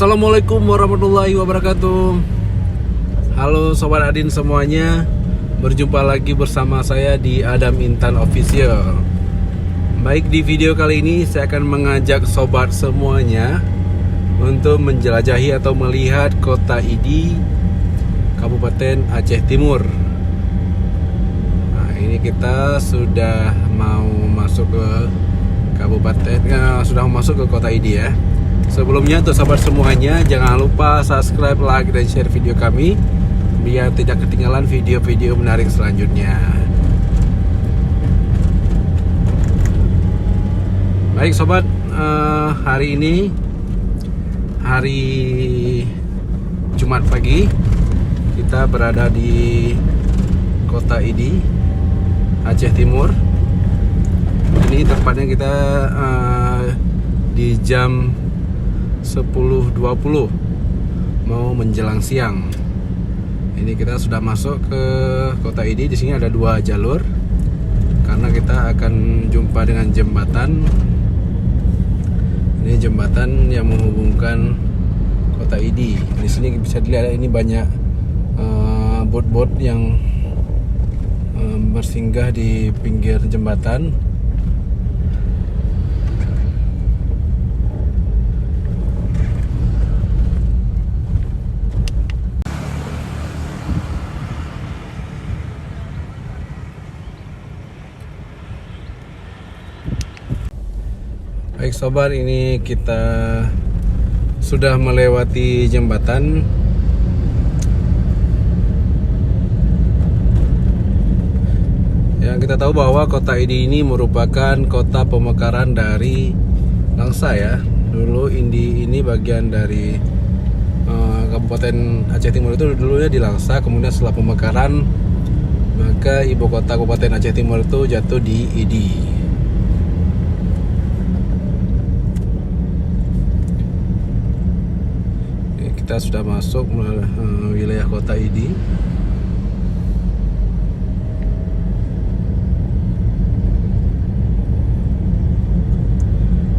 Assalamualaikum warahmatullahi wabarakatuh. Halo Sobat Adin semuanya, berjumpa lagi bersama saya di Adam Intan Official. Baik, di video kali ini saya akan mengajak sobat semuanya untuk menjelajahi atau melihat kota Idi, Kabupaten Aceh Timur. Nah, ini kita sudah mau masuk ke sudah masuk ke kota Idi ya. Sebelumnya untuk sahabat semuanya, jangan lupa subscribe, like, dan share video kami biar tidak ketinggalan video-video menarik selanjutnya. Baik sobat, hari ini hari Jumat pagi, kita berada di kota Idi, Aceh Timur. Ini tepatnya kita di jam 10.20 mau menjelang siang. Ini kita sudah masuk ke kota Idi. Di sini ada 2 jalur karena kita akan jumpa dengan jembatan. Ini jembatan yang menghubungkan kota Idi. Di sini bisa dilihat ini banyak bot-bot yang bersinggah di pinggir jembatan. Baik sobat, ini kita sudah melewati jembatan. Yang kita tahu bahwa kota Idi ini merupakan kota pemekaran dari Langsa ya. Dulu ini bagian dari Kabupaten Aceh Timur itu dulunya di Langsa. Kemudian setelah pemekaran, maka ibu kota Kabupaten Aceh Timur itu jatuh di Idi. Kita sudah masuk wilayah kota Idi.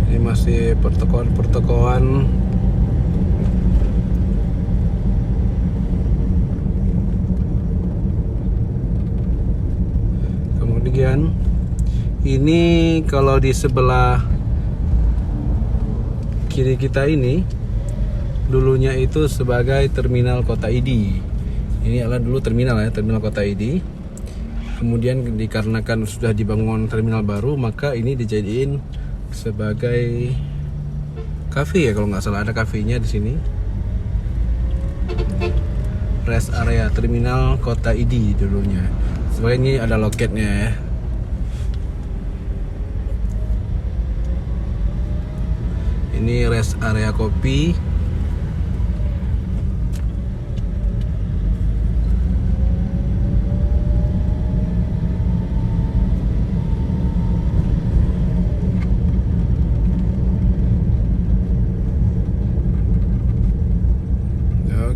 Ini masih pertokoan-pertokoan. Kemudian ini kalau di sebelah kiri kita ini dulunya itu sebagai terminal kota Idi. Ini adalah dulu terminal ya, terminal kota Idi. Kemudian dikarenakan sudah dibangun terminal baru, maka ini dijadiin sebagai kafe ya, kalau nggak salah ada kafenya di sini. Rest area terminal kota Idi dulunya. Sebagai ini ada loketnya ya. Ini rest area kopi.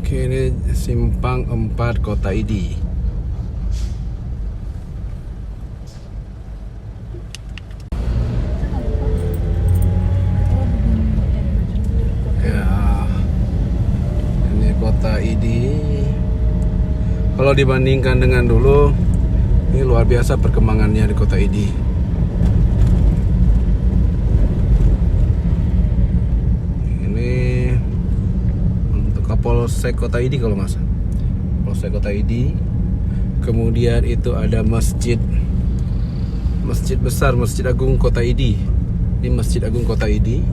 Oke, ini simpang 4 kota Idi. Ya, ini kota Idi. Kalau dibandingkan dengan dulu, ini luar biasa perkembangannya di kota Idi. Polsek Kota Idi kalau nggak salah. Polsek Kota Idi. Kemudian itu ada masjid besar, Masjid Agung Kota Idi. Ini Masjid Agung Kota Idi.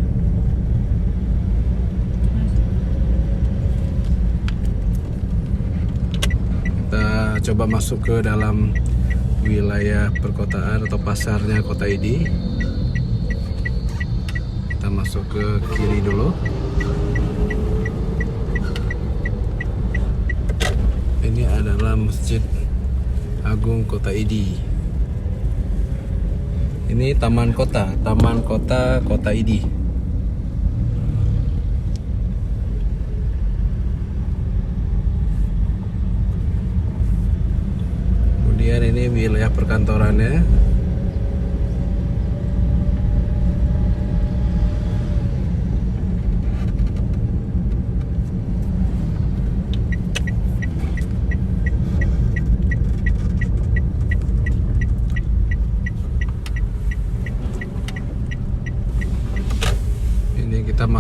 Kita coba masuk ke dalam wilayah perkotaan atau pasarnya Kota Idi. Kita masuk ke kiri dulu. Ini adalah Masjid Agung Kota Idi. Ini Taman Kota Kota Idi. Kemudian ini wilayah perkantorannya.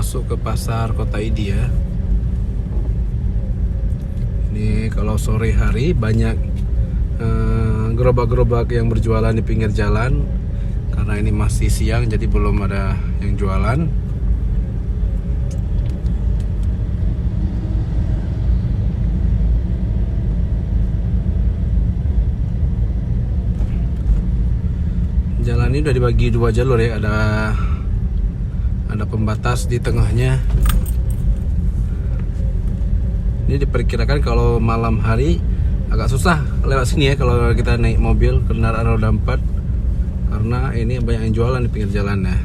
masuk ke pasar Kota Idi ya. Ini kalau sore hari banyak gerobak-gerobak yang berjualan di pinggir jalan. Karena ini masih siang jadi belum ada yang jualan. Jalan ini udah dibagi 2 jalur ya, ada pembatas di tengahnya. Ini diperkirakan kalau malam hari agak susah lewat sini ya kalau kita naik mobil kendaraan roda 4, karena ini banyak yang jualan di pinggir jalan ya.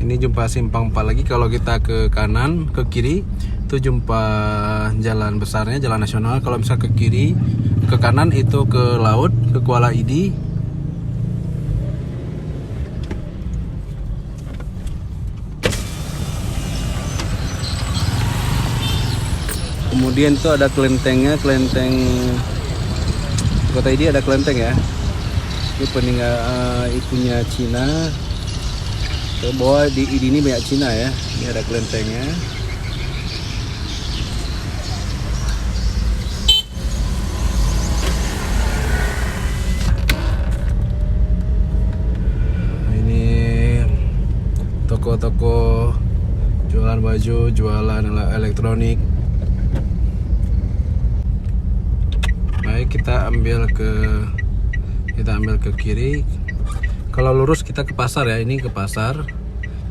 Ini jumpa simpang 4 lagi. Kalau kita ke kanan, ke kiri itu jumpa jalan besarnya, jalan nasional. Kalau misal ke kiri, ke kanan itu ke laut, ke Kuala Idi. Kemudian itu ada kelentengnya, kelenteng Kota Idi ada kelenteng ya. Ini peninggal itunya Cina. Ke bawah di Idi ini banyak Cina ya. Ini ada kelentengnya. Toko-toko jualan baju, jualan elektronik. Baik, kita ambil ke kiri. Kalau lurus kita ke pasar ya, ini ke pasar.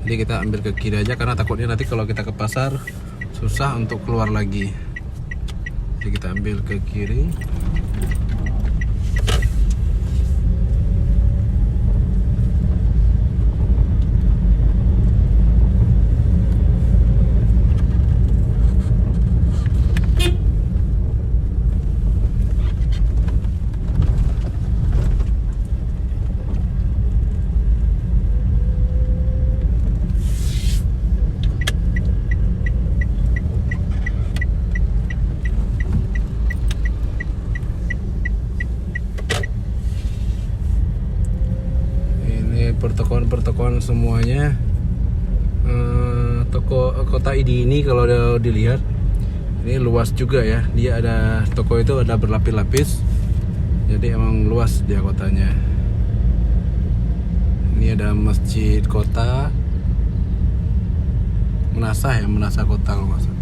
Jadi kita ambil ke kiri aja karena takutnya nanti kalau kita ke pasar susah untuk keluar lagi. Jadi kita ambil ke kiri. Pertokoan semuanya. Toko Kota Idi ini kalau dilihat ini luas juga ya. Dia ada toko itu ada berlapis-lapis. Jadi emang luas dia kotanya. Ini ada masjid kota Menasah ya, Menasah kota kalau nggak salah.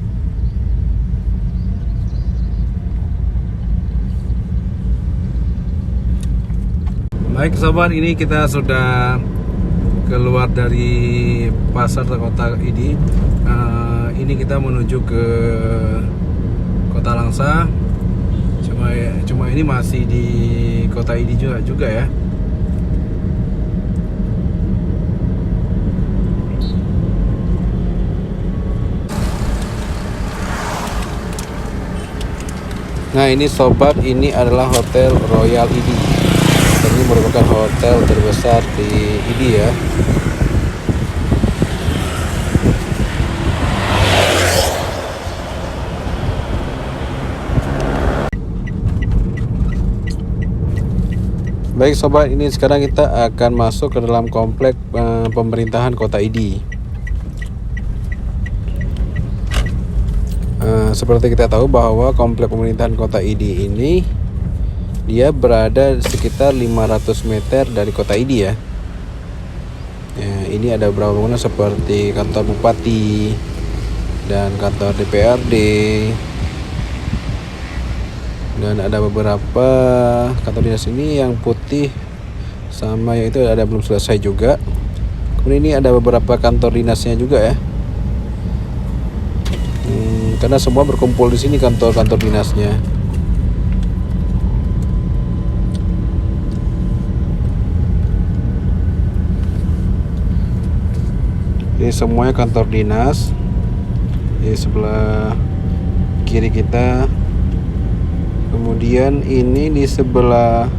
Baik sobat, ini kita sudah keluar dari pasar Kota Idi. Ini kita menuju ke Kota Langsa. Cuma ini masih di Kota Idi juga ya. Nah ini sobat, ini adalah Hotel Royal Idi. Ini merupakan hotel terbesar di Idi ya. Baik sobat, ini sekarang kita akan masuk ke dalam komplek pemerintahan Kota Idi. Seperti kita tahu bahwa komplek pemerintahan Kota Idi ini dia berada sekitar 500 meter dari Kota Idi ya. Ini ada beberapa bangunan seperti kantor bupati dan kantor DPRD, dan ada beberapa kantor dinas ini yang putih sama yang itu ada belum selesai juga. Kemudian ini ada beberapa kantor dinasnya juga ya. Karena semua berkumpul di sini kantor-kantor dinasnya. Ini semuanya kantor dinas. Di sebelah kiri kita. Kemudian ini di sebelah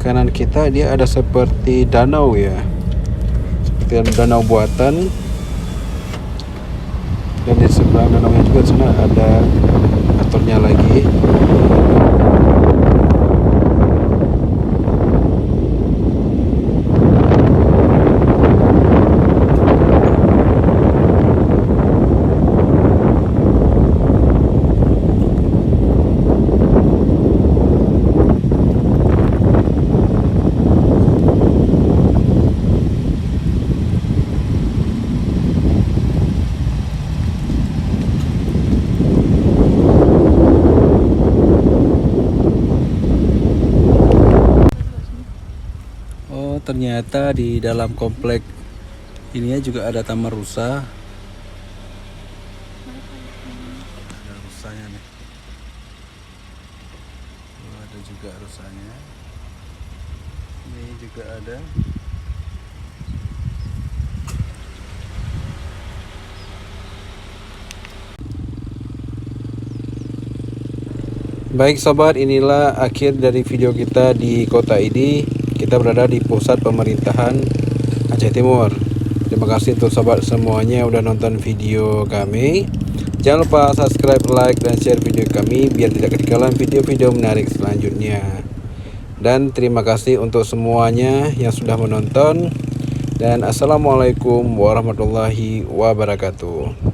kanan kita dia ada seperti danau ya. Seperti danau buatan. Dan di sebelah danaunya juga di sana ada kantornya lagi. ternyata di dalam komplek ininya juga ada taman rusa. Ada rusanya nih. Oh, ada juga rusanya. Ini juga ada. Baik sobat, inilah akhir dari video kita di kota ini. Kita berada di pusat pemerintahan Aceh Timur. Terima kasih untuk sobat semuanya yang udah nonton video kami. Jangan lupa subscribe, like, dan share video kami biar tidak ketinggalan video-video menarik selanjutnya. Dan terima kasih untuk semuanya yang sudah menonton. Dan assalamualaikum warahmatullahi wabarakatuh.